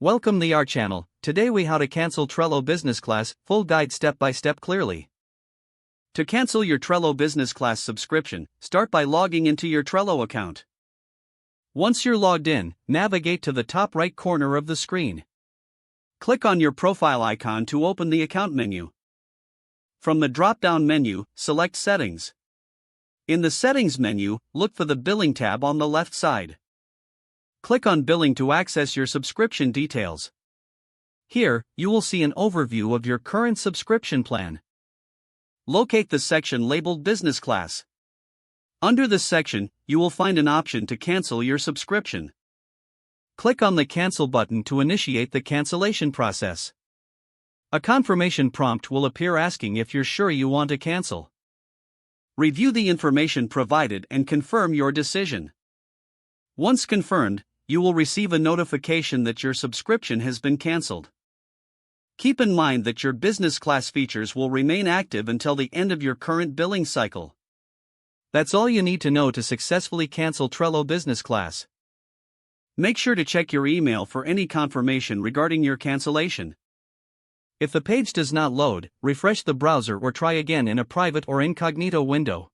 Welcome to our channel. Today we how to cancel Trello business class, full guide step by step clearly. To cancel your Trello business class subscription, start by logging into your Trello account. Once you're logged in, navigate to the top right corner of the screen. Click on your profile icon to open the account menu. From the drop-down menu, select Settings. In the Settings menu, look for the Billing tab on the left side. Click on Billing to access your subscription details. Here, you will see an overview of your current subscription plan. Locate the section labeled Business Class. Under this section, you will find an option to cancel your subscription. Click on the Cancel button to initiate the cancellation process. A confirmation prompt will appear asking if you're sure you want to cancel. Review the information provided and confirm your decision. Once confirmed, you will receive a notification that your subscription has been canceled. Keep in mind that your business class features will remain active until the end of your current billing cycle. That's all you need to know to successfully cancel Trello business class. Make sure to check your email for any confirmation regarding your cancellation. If the page does not load, refresh the browser or try again in a private or incognito window.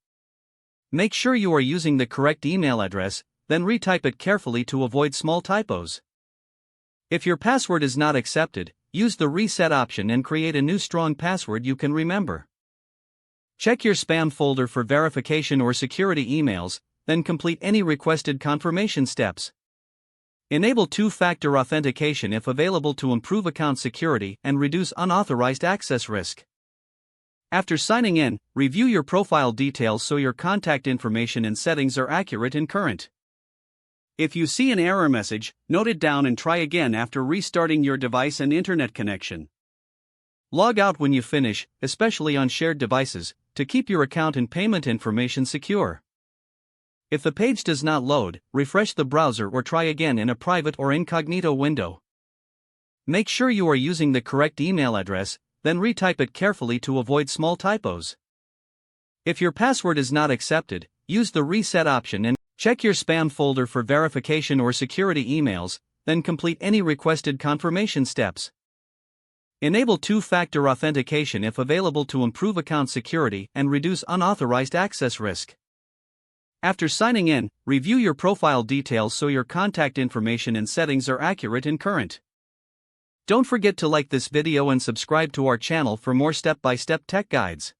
Make sure you are using the correct email address, then retype it carefully to avoid small typos. If your password is not accepted, use the reset option and create a new strong password you can remember. Check your spam folder for verification or security emails, then complete any requested confirmation steps. Enable two-factor authentication if available to improve account security and reduce unauthorized access risk. After signing in, review your profile details so your contact information and settings are accurate and current. If you see an error message, note it down and try again after restarting your device and internet connection. Log out when you finish, especially on shared devices, to keep your account and payment information secure. If the page does not load, refresh the browser or try again in a private or incognito window. Make sure you are using the correct email address, then retype it carefully to avoid small typos. If your password is not accepted, use the reset option and check your spam folder for verification or security emails, then complete any requested confirmation steps. Enable two-factor authentication if available to improve account security and reduce unauthorized access risk. After signing in, review your profile details so your contact information and settings are accurate and current. Don't forget to like this video and subscribe to our channel for more step-by-step tech guides.